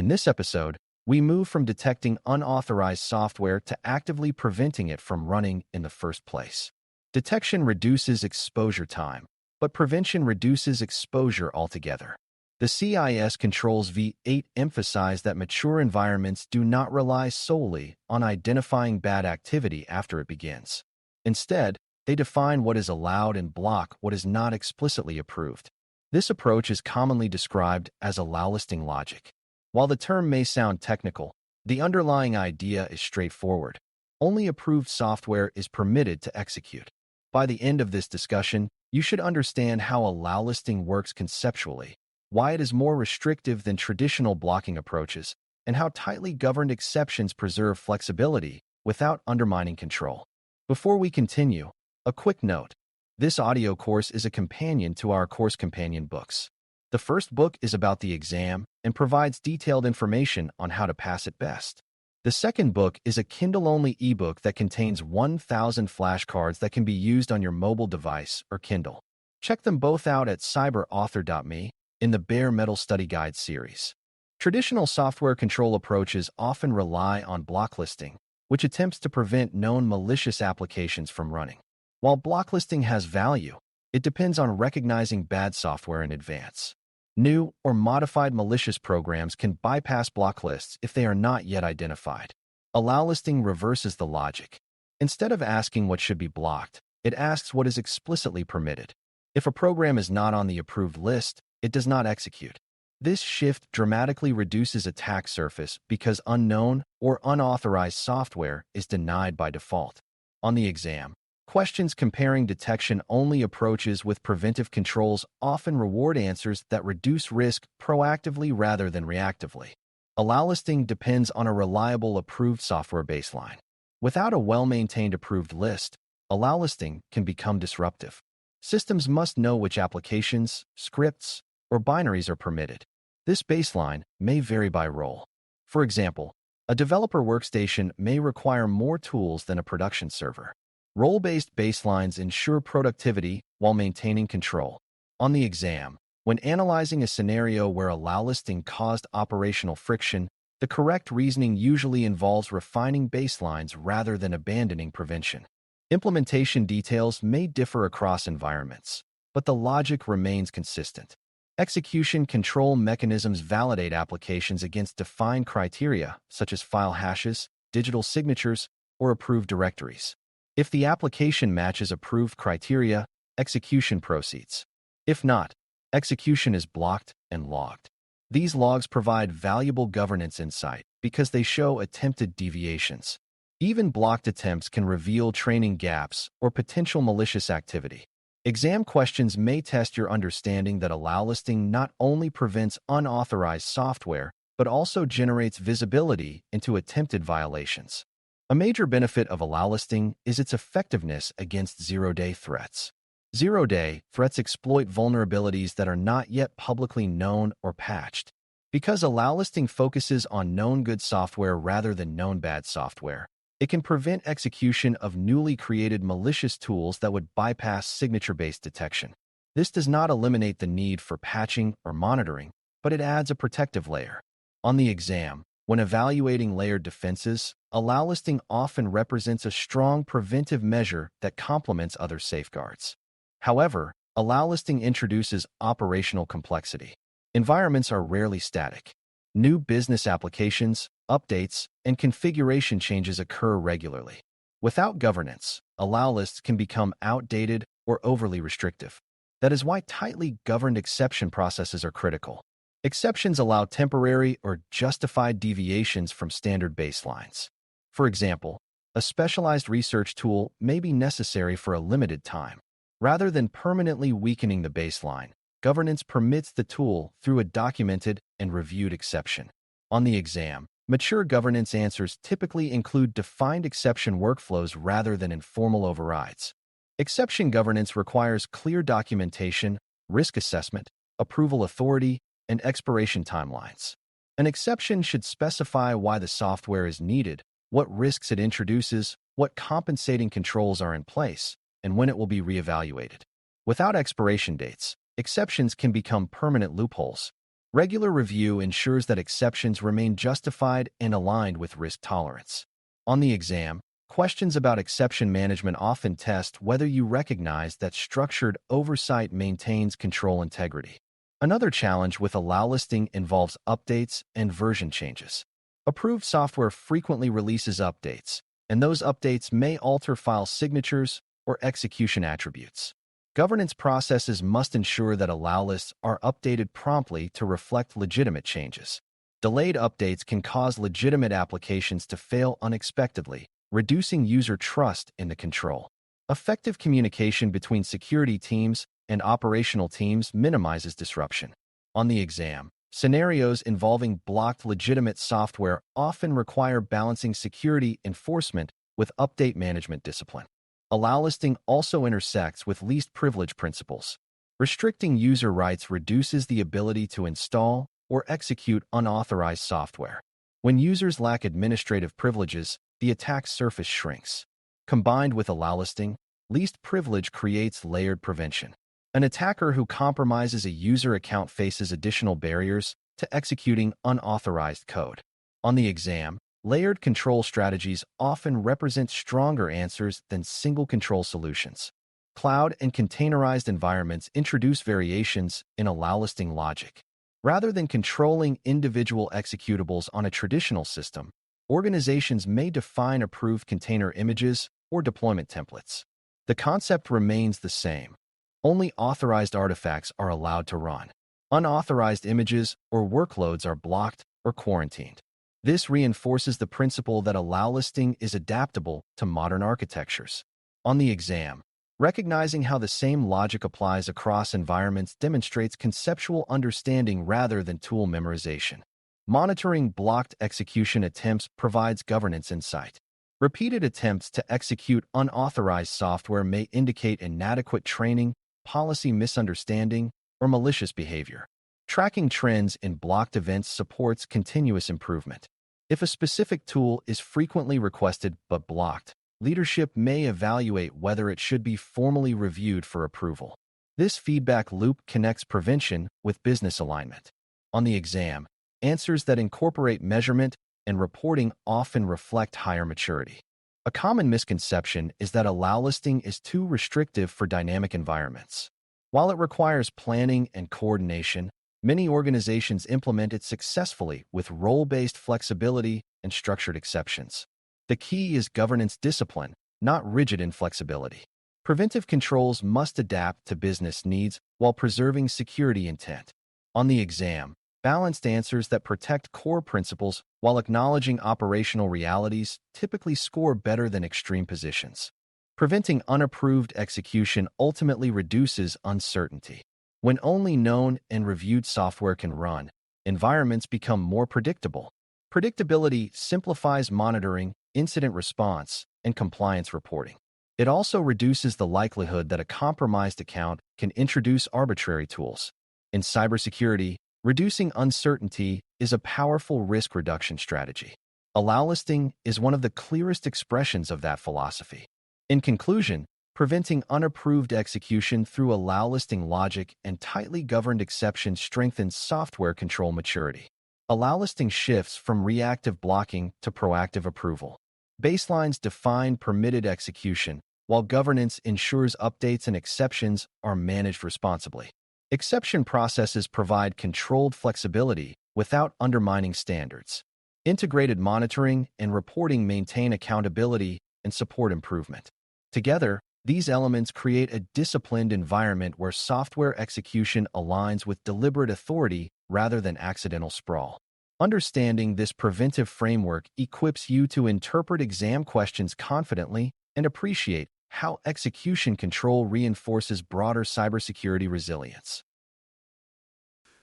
In this episode, we move from detecting unauthorized software to actively preventing it from running in the first place. Detection reduces exposure time, but prevention reduces exposure altogether. The CIS Controls V8 emphasize that mature environments do not rely solely on identifying bad activity after it begins. Instead, they define what is allowed and block what is not explicitly approved. This approach is commonly described as allowlisting logic. While the term may sound technical, the underlying idea is straightforward. Only approved software is permitted to execute. By the end of this discussion, you should understand how allowlisting works conceptually, why it is more restrictive than traditional blocking approaches, and how tightly governed exceptions preserve flexibility without undermining control. Before we continue, a quick note. This audio course is a companion to our course companion books. The first book is about the exam and provides detailed information on how to pass it best. The second book is a Kindle-only ebook that contains 1,000 flashcards that can be used on your mobile device or Kindle. Check them both out at cyber.author.me in the Bare Metal Study Guide series. Traditional software control approaches often rely on blocklisting, which attempts to prevent known malicious applications from running. While blocklisting has value, it depends on recognizing bad software in advance. New or modified malicious programs can bypass blocklists if they are not yet identified. Allowlisting reverses the logic. Instead of asking what should be blocked, it asks what is explicitly permitted. If a program is not on the approved list, it does not execute. This shift dramatically reduces attack surface because unknown or unauthorized software is denied by default. On the exam, questions comparing detection-only approaches with preventive controls often reward answers that reduce risk proactively rather than reactively. Allowlisting depends on a reliable approved software baseline. Without a well-maintained approved list, allowlisting can become disruptive. Systems must know which applications, scripts, or binaries are permitted. This baseline may vary by role. For example, a developer workstation may require more tools than a production server. Role-based baselines ensure productivity while maintaining control. On the exam, when analyzing a scenario where allowlisting caused operational friction, the correct reasoning usually involves refining baselines rather than abandoning prevention. Implementation details may differ across environments, but the logic remains consistent. Execution control mechanisms validate applications against defined criteria, such as file hashes, digital signatures, or approved directories. If the application matches approved criteria, execution proceeds. If not, execution is blocked and logged. These logs provide valuable governance insight because they show attempted deviations. Even blocked attempts can reveal training gaps or potential malicious activity. Exam questions may test your understanding that allowlisting not only prevents unauthorized software, but also generates visibility into attempted violations. A major benefit of allowlisting is its effectiveness against zero-day threats. Zero-day threats exploit vulnerabilities that are not yet publicly known or patched. Because allowlisting focuses on known good software rather than known bad software, it can prevent execution of newly created malicious tools that would bypass signature-based detection. This does not eliminate the need for patching or monitoring, but it adds a protective layer. On the exam, when evaluating layered defenses, allowlisting often represents a strong preventive measure that complements other safeguards. However, allowlisting introduces operational complexity. Environments are rarely static. New business applications, updates, and configuration changes occur regularly. Without governance, allowlists can become outdated or overly restrictive. That is why tightly governed exception processes are critical. Exceptions allow temporary or justified deviations from standard baselines. For example, a specialized research tool may be necessary for a limited time. Rather than permanently weakening the baseline, governance permits the tool through a documented and reviewed exception. On the exam, mature governance answers typically include defined exception workflows rather than informal overrides. Exception governance requires clear documentation, risk assessment, approval authority, and expiration timelines. An exception should specify why the software is needed, what risks it introduces, what compensating controls are in place, and when it will be reevaluated. Without expiration dates, exceptions can become permanent loopholes. Regular review ensures that exceptions remain justified and aligned with risk tolerance. On the exam, questions about exception management often test whether you recognize that structured oversight maintains control integrity. Another challenge with allow listing involves updates and version changes. Approved software frequently releases updates, and those updates may alter file signatures or execution attributes. Governance processes must ensure that allow lists are updated promptly to reflect legitimate changes. Delayed updates can cause legitimate applications to fail unexpectedly, reducing user trust in the control. Effective communication between security teams and operational teams minimizes disruption. On the exam, scenarios involving blocked legitimate software often require balancing security enforcement with update management discipline. Allow listing also intersects with least privilege principles. Restricting user rights reduces the ability to install or execute unauthorized software. When users lack administrative privileges, the attack surface shrinks. Combined with allow listing, least privilege creates layered prevention. An attacker who compromises a user account faces additional barriers to executing unauthorized code. On the exam, layered control strategies often represent stronger answers than single control solutions. Cloud and containerized environments introduce variations in allow listing logic. Rather than controlling individual executables on a traditional system, organizations may define approved container images or deployment templates. The concept remains the same. Only authorized artifacts are allowed to run. Unauthorized images or workloads are blocked or quarantined. This reinforces the principle that allow listing is adaptable to modern architectures. On the exam, recognizing how the same logic applies across environments demonstrates conceptual understanding rather than tool memorization. Monitoring blocked execution attempts provides governance insight. Repeated attempts to execute unauthorized software may indicate inadequate training, policy misunderstanding, or malicious behavior. Tracking trends in blocked events supports continuous improvement. If a specific tool is frequently requested but blocked, leadership may evaluate whether it should be formally reviewed for approval. This feedback loop connects prevention with business alignment. On the exam, answers that incorporate measurement and reporting often reflect higher maturity. A common misconception is that allow listing is too restrictive for dynamic environments. While it requires planning and coordination, many organizations implement it successfully with role-based flexibility and structured exceptions. The key is governance discipline, not rigid inflexibility. Preventive controls must adapt to business needs while preserving security intent. On the exam, balanced answers that protect core principles while acknowledging operational realities typically score better than extreme positions. Preventing unapproved execution ultimately reduces uncertainty. When only known and reviewed software can run, environments become more predictable. Predictability simplifies monitoring, incident response, and compliance reporting. It also reduces the likelihood that a compromised account can introduce arbitrary tools. In cybersecurity, reducing uncertainty is a powerful risk reduction strategy. Allow listing is one of the clearest expressions of that philosophy. In conclusion, preventing unapproved execution through allow listing logic and tightly governed exceptions strengthens software control maturity. Allow listing shifts from reactive blocking to proactive approval. Baselines define permitted execution, while governance ensures updates and exceptions are managed responsibly. Exception processes provide controlled flexibility without undermining standards. Integrated monitoring and reporting maintain accountability and support improvement. Together, these elements create a disciplined environment where software execution aligns with deliberate authority rather than accidental sprawl. Understanding this preventive framework equips you to interpret exam questions confidently and appreciate how execution control reinforces broader cybersecurity resilience.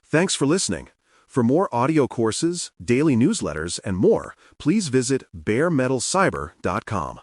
Thanks for listening. For more audio courses, daily newsletters, and more, please visit baremetalcyber.com.